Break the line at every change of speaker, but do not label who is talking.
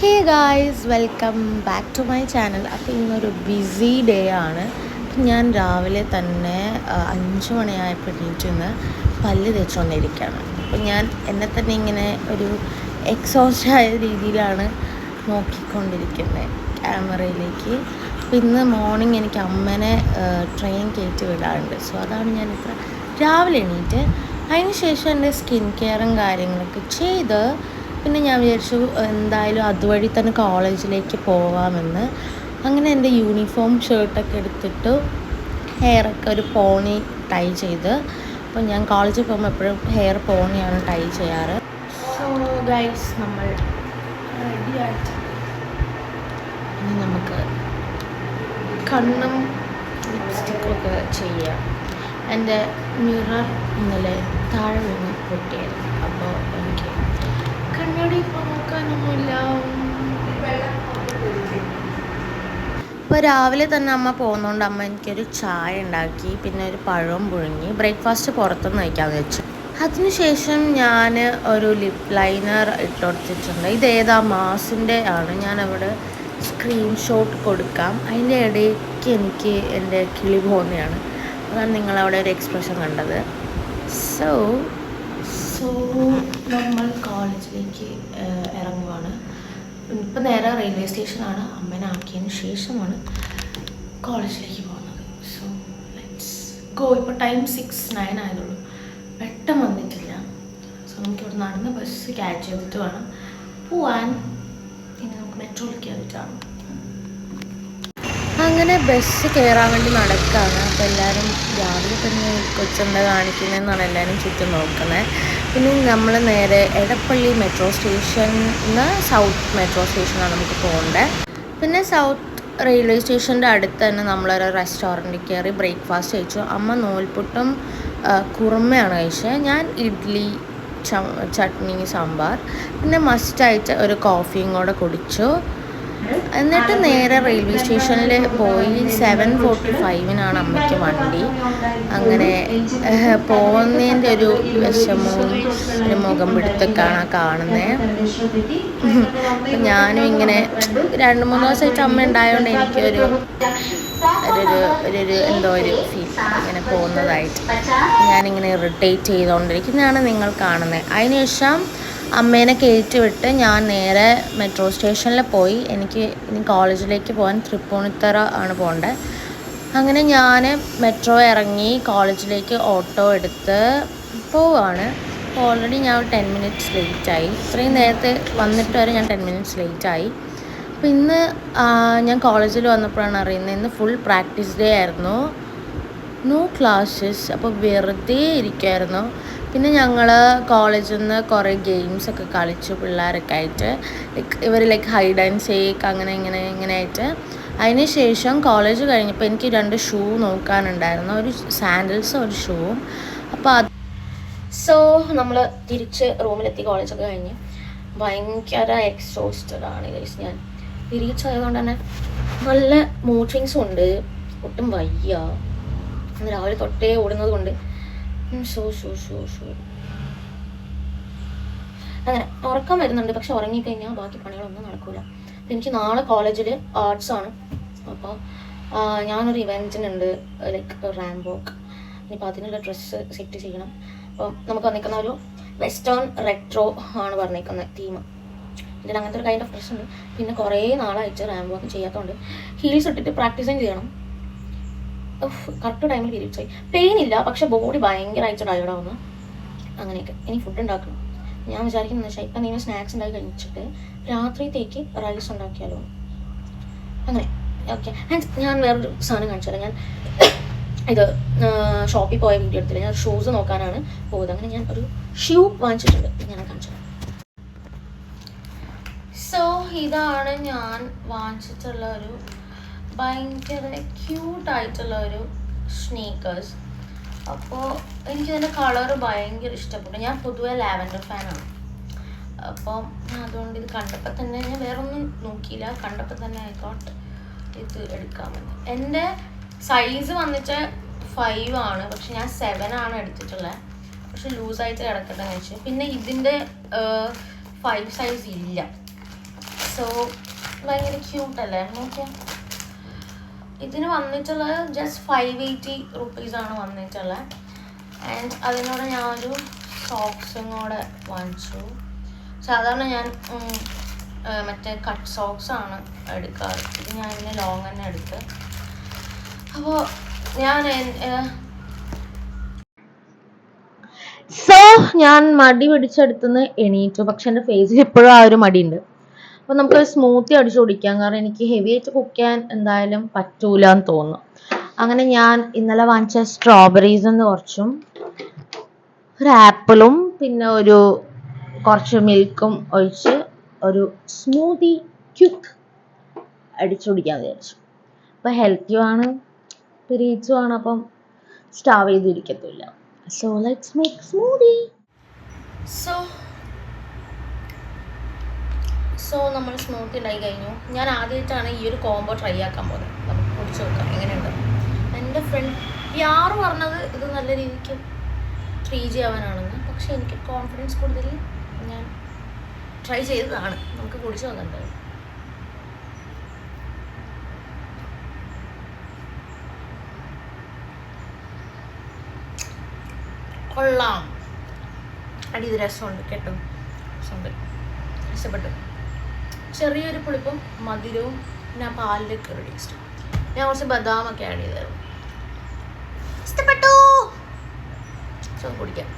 Hey guys, welcome back to my channel. അപ്പോൾ ഇന്നൊരു BC day ആണ്. ഞാൻ രാവിലെ തന്നെ 5 മണിയായപ്പോൾ എണീറ്റ് പല്ല് തേച്ചുകൊണ്ടിരിക്കുകയാണ്. അപ്പോൾ ഞാൻ എന്നെ തന്നെ ഇങ്ങനെ ഒരു എക്സോസ്റ്റ് ആയ രീതിയിലാണ് നോക്കിക്കൊണ്ടിരിക്കുന്നത് ക്യാമറയിലേക്ക്. അപ്പോൾ ഇന്ന് മോർണിംഗ് എനിക്ക് അമ്മേനെ ട്രെയിൻ കയറ്റി വിടാറുണ്ട്. സോ അതാണ് ഞാനിത്ര രാവിലെ എണീറ്റ്. അതിന് ശേഷം എൻ്റെ സ്കിൻ കെയറും കാര്യങ്ങളൊക്കെ ചെയ്ത് പിന്നെ ഞാൻ വിചാരിച്ചു എന്തായാലും അതുവഴി തന്നെ കോളേജിലേക്ക് പോകാമെന്ന്. അങ്ങനെ എൻ്റെ യൂണിഫോം ഷർട്ടൊക്കെ എടുത്തിട്ട് ഹെയറൊക്കെ ഒരു പോണി ടൈ ചെയ്ത്. അപ്പോൾ ഞാൻ കോളേജിൽ പോകുമ്പോൾ എപ്പോഴും ഹെയർ പോണിയാണ് ടൈ ചെയ്യാറ്. സോ ഗൈസ്, നമ്മൾ റെഡി ആയിട്ട് ഇനി നമുക്ക് കണ്ണും ലിപ്സ്റ്റിക്കൊക്കെ ചെയ്യാം. എൻ്റെ മിറർ ഇന്നലെ താഴെ വീണ് പൊട്ടിയായിരുന്നു. അപ്പോൾ എനിക്ക് കണ്ണാടി ഇപ്പോൾ നോക്കാനൊന്നുമില്ല. ഇപ്പോൾ രാവിലെ തന്നെ അമ്മ പോകുന്നതുകൊണ്ട് അമ്മ എനിക്കൊരു ചായ ഉണ്ടാക്കി, പിന്നെ ഒരു പഴവും പുഴുങ്ങി. ബ്രേക്ക്ഫാസ്റ്റ് പുറത്തുനിന്ന് കഴിക്കാമെന്ന് വെച്ചു. അതിനുശേഷം ഞാൻ ഒരു ലിപ് ലൈനർ ഇട്ടുകൊടുത്തിട്ടുണ്ട്. ഇതേതാ മാസിൻ്റെ ആണ്. ഞാനവിടെ സ്ക്രീൻഷോട്ട് കൊടുക്കാം. അതിൻ്റെ ഇടയ്ക്ക് എനിക്ക് എൻ്റെ കിളി പോകുന്നതാണ്. അതാണ് നിങ്ങളവിടെ ഒരു എക്സ്പ്രഷൻ കണ്ടത്. സോ നമ്മൾ കോളേജിലേക്ക് ഇറങ്ങുവാണ്. ഇപ്പം നേരെ റെയിൽവേ സ്റ്റേഷനാണ്. അമ്മേനെ ആക്കിയതിന് ശേഷമാണ് കോളേജിലേക്ക് പോകുന്നത്. So let's go. ഇപ്പോൾ ടൈം 6:09 ആയതുള്ളൂ. പെട്ടെന്ന് വന്നിട്ടില്ല. സോ നമുക്കിവിടെ നടന്ന് ബസ് ക്യാച്ച് ചെയ്തിട്ട് വേണം പോവാൻ. ഇനി നമുക്ക് മെട്രോയിൽ കയറിയിട്ടാണ്. അങ്ങനെ ബസ് കയറാൻ വേണ്ടി നടക്കുകയാണ്. അപ്പോൾ എല്ലാവരും രാവിലെ തന്നെ കൊച്ചെന്താ കാണിക്കുന്നതെന്നാണ് എല്ലാവരും ചുറ്റും നോക്കുന്നത്. പിന്നെ നമ്മൾ നേരെ എടപ്പള്ളി മെട്രോ സ്റ്റേഷനിൽ സൗത്ത് മെട്രോ സ്റ്റേഷനാണ് നമുക്ക് പോകേണ്ടത്. പിന്നെ സൗത്ത് റെയിൽവേ സ്റ്റേഷൻ്റെ അടുത്ത് തന്നെ നമ്മളൊരു റെസ്റ്റോറൻറ്റിൽ കയറി ബ്രേക്ക്ഫാസ്റ്റ് കഴിച്ചു. അമ്മ നൂൽപുട്ടും കുറുമയാണ് കഴിച്ചത്. ഞാൻ ഇഡ്ഡലി, ചട്നി, സാമ്പാർ, പിന്നെ മസ്റ്റായിട്ട് ഒരു കോഫിയും കൂടെ കുടിച്ചു. എന്നിട്ട് നേരെ റെയിൽവേ സ്റ്റേഷനിൽ പോയി. 7:45 അമ്മയ്ക്ക് വണ്ടി. അങ്ങനെ പോകുന്നതിൻ്റെ ഒരു വിഷമവും ഒരു മുഖം പിടുത്തൊക്കെയാണ് കാണുന്നത്. ഞാനും ഇങ്ങനെ 2-3 ദിവസമായിട്ട് അമ്മ ഉണ്ടായതുകൊണ്ട് എനിക്കൊരു എന്തോ ഒരു ഫീൽ ഇങ്ങനെ പോകുന്നതായിട്ട് ഞാനിങ്ങനെ ഇറിറ്റേറ്റ് ചെയ്തുകൊണ്ടിരിക്കുന്നതാണ് നിങ്ങൾ കാണുന്നത്. അതിനുശേഷം അമ്മേനെ കയറ്റി വിട്ട് ഞാൻ നേരെ മെട്രോ സ്റ്റേഷനിൽ പോയി. എനിക്ക് ഇനി കോളേജിലേക്ക് പോകാൻ തൃപ്പൂണിത്തറ ആണ് പോകേണ്ടത്. അങ്ങനെ ഞാൻ മെട്രോ ഇറങ്ങി കോളേജിലേക്ക് ഓട്ടോ എടുത്ത് പോവാണ്. ഓൾറെഡി ഞാൻ 10 മിനിറ്റ്സ് ലേറ്റായി. ഇത്രയും നേരത്തെ വന്നിട്ട് വരെ ഞാൻ 10 മിനിറ്റ്സ് ലേറ്റായി. അപ്പോൾ ഇന്ന് ഞാൻ കോളേജിൽ വന്നപ്പോഴാണ് അറിയുന്നത് ഇന്ന് ഫുൾ പ്രാക്ടീസ് ഡേ ആയിരുന്നു. No classes. അപ്പോൾ വെറുതെ ഇരിക്കുമായിരുന്നു. പിന്നെ ഞങ്ങൾ കോളേജിൽ നിന്ന് കുറേ ഗെയിംസൊക്കെ കളിച്ചു പിള്ളേരൊക്കെ ആയിട്ട്. ഇവർ ഹൈഡ് ആൻഡ് സീക്ക് അങ്ങനെ ഇങ്ങനെ ആയിട്ട്. അതിന് ശേഷം കോളേജ് കഴിഞ്ഞപ്പോൾ എനിക്ക് 2 ഷൂ നോക്കാനുണ്ടായിരുന്നു. ഒരു സാൻഡൽസും ഒരു ഷൂവും. അപ്പോൾ സോ നമ്മൾ തിരിച്ച് റൂമിലെത്തി. കോളേജൊക്കെ കഴിഞ്ഞ് ഭയങ്കര എക്സോസ്റ്റഡ് ആണ് ഗൈസ്. ഞാൻ തിരിച്ചായതുകൊണ്ട് തന്നെ നല്ല മൂഡ് സ്വിങ്സും ഉണ്ട്. ഒട്ടും വയ്യ. രാവിലെ തൊട്ടേ ഓടുന്നത് കൊണ്ട് അങ്ങനെ ഉറക്കം വരുന്നുണ്ട്. പക്ഷെ ഉറങ്ങിക്കഴിഞ്ഞാൽ ബാക്കി പണികളൊന്നും നടക്കില്ല. എനിക്ക് നാളെ കോളേജിൽ ആർട്സ് ആണ്. അപ്പോൾ ഞാനൊരു ഇവൻറ്റിനുണ്ട്, റാംബോക്ക്. ഇനിയിപ്പോൾ അതിനുള്ള ഡ്രസ്സ് സെറ്റ് ചെയ്യണം. അപ്പം നമുക്ക് വന്നിരിക്കുന്ന ഒരു വെസ്റ്റേൺ റെട്രോ ആണ് പറഞ്ഞിരിക്കുന്നത് തീം. ഇതിൽ അങ്ങനത്തെ ഒരു കൈൻഡ് ഓഫ് ഡ്രസ്സ് ഉണ്ട്. പിന്നെ കുറേ നാളായിട്ട് റാംബോക്ക് ചെയ്യാത്തതുകൊണ്ട് ഹീൽസ് ഇട്ടിട്ട് പ്രാക്ടീസും ചെയ്യണം. കറക്റ്റ് ടൈമിൽ പീരീഡ്സ് ആയി. പെയിൻ ഇല്ല, പക്ഷെ ബോഡി ഭയങ്കരമായിട്ട് ടയർഡാവുന്നു. അങ്ങനെയൊക്കെ. ഇനി ഫുഡ് ഉണ്ടാക്കണം. ഞാൻ വിചാരിക്കുന്നത് വെച്ചാൽ ഇപ്പം നിങ്ങൾ സ്നാക്സ് ഉണ്ടാക്കി കഴിച്ചിട്ട് രാത്രിത്തേക്ക് റൈസ് ഉണ്ടാക്കിയാലോ. അങ്ങനെ ഓക്കെ. ആൻഡ് ഞാൻ വേറൊരു സാധനം കാണിച്ചാലോ. ഞാൻ ഇത് ഷോപ്പിൽ പോയ വീഡിയോ എടുത്തില്ല. ഞാൻ ഷൂസ് നോക്കാനാണ് പോകുന്നത്. അങ്ങനെ ഞാൻ ഒരു ഷൂ വാങ്ങിച്ചിട്ടുണ്ട്. ഞാൻ കാണിച്ചത്. സോ ഇതാണ് ഞാൻ വാങ്ങിച്ചിട്ടുള്ള ഒരു ഭയങ്കര ക്യൂട്ടായിട്ടുള്ള ഒരു സ്നീക്കേഴ്സ്. അപ്പോൾ എനിക്കിതിൻ്റെ കളറ് ഭയങ്കര ഇഷ്ടപ്പെട്ടു. ഞാൻ പൊതുവെ ലാവൻഡർ ഫാനാണ്. അപ്പം അതുകൊണ്ട് ഇത് കണ്ടപ്പോൾ തന്നെ ഞാൻ വേറെ ഒന്നും നോക്കിയില്ല. കണ്ടപ്പോൾ തന്നെ ഐ തോട്ട് ഇത് എടുക്കാമെന്ന്. എൻ്റെ സൈസ് വന്നിട്ട് 5 ആണ്, പക്ഷെ ഞാൻ 7 ആണ് എടുത്തിട്ടുള്ളത്. പക്ഷെ ലൂസായിട്ട് കിടക്കട്ടെന്ന് വെച്ച്. പിന്നെ ഇതിൻ്റെ 5 സൈസ് ഇല്ല. സോ ഭയങ്കര ക്യൂട്ടല്ലേ നോക്കിയാ. ഇതിന് വന്നിട്ടുള്ളത് ജസ്റ്റ് 580 റുപ്പീസാണ് വന്നിട്ടുള്ളത്. ആൻഡ് അതിനോട് ഞാൻ ഒരു സോക്സും കൂടെ വാങ്ങിച്ചു. സാധാരണ ഞാൻ മറ്റേ കട്ട് സോക്സാണ് എടുക്കാറ്. ഇത് ഞാൻ ഇതിന് ലോങ് തന്നെ എടുത്ത്. അപ്പോൾ ഞാൻ മടി പിടിച്ചെടുത്തുനിന്ന് എണീറ്റു. പക്ഷെ എൻ്റെ ഫേസിൽ ഇപ്പോഴും ആ ഒരു മടിയുണ്ട്. അപ്പോൾ നമുക്കൊരു സ്മൂത്തി അടിച്ചു കുടിക്കാം. കാരണം എനിക്ക് ഹെവി ആയിട്ട് കുക്ക് ചെയ്യാൻ എന്തായാലും പറ്റൂല എന്ന് തോന്നുന്നു. അങ്ങനെ ഞാൻ ഇന്നലെ വാങ്ങിച്ച സ്ട്രോബെറീസ് കുറച്ചും ഒരു ആപ്പിളും പിന്നെ കുറച്ച് മിൽക്കും ഒഴിച്ച് ഒരു സ്മൂത്തി ക്യുക്ക് അടിച്ചു കുടിക്കാമെന്ന് വിചാരിച്ചു. അപ്പോൾ ഹെൽത്തിയുമാണ് പിരീഡ്സുമാണ്. അപ്പം സ്റ്റാവ് ചെയ്തിരിക്കത്തില്ല. So let's make smoothie. So നമ്മൾ സ്മൂത്തി ഉണ്ടായി കഴിഞ്ഞു. ഞാൻ ആദ്യമായിട്ടാണ് ഈ ഒരു കോംബോ ട്രൈ ആക്കാൻ പോകുന്നത്. നമുക്ക് കുടിച്ച് നോക്കാം എങ്ങനെയുണ്ട്. എൻ്റെ ഫ്രണ്ട് യാറ് പറഞ്ഞത് ഇത് നല്ല രീതിക്ക് 3G ആവാനാണെന്ന്. പക്ഷെ എനിക്ക് കോൺഫിഡൻസ് കൂടുതൽ ഞാൻ ട്രൈ ചെയ്തതാണ്. നമുക്ക് കുടിച്ച് നോക്കണ്ടത്. കൊള്ളാം, അടി രസമുണ്ട് കേട്ടോ. രസമുണ്ട്, ഇഷ്ടപ്പെട്ടു. ചെറിയൊരു പുളിപ്പും മധുരവും പിന്നെ ആ പാലിലൊക്കെ ഒരു ടേസ്റ്റ്. ഞാൻ കുറച്ച് ബദാമൊക്കെ ആഡ് ചെയ്തായിരുന്നു. ഇഷ്ടപ്പെട്ടു. സോ കുടിക്കാം.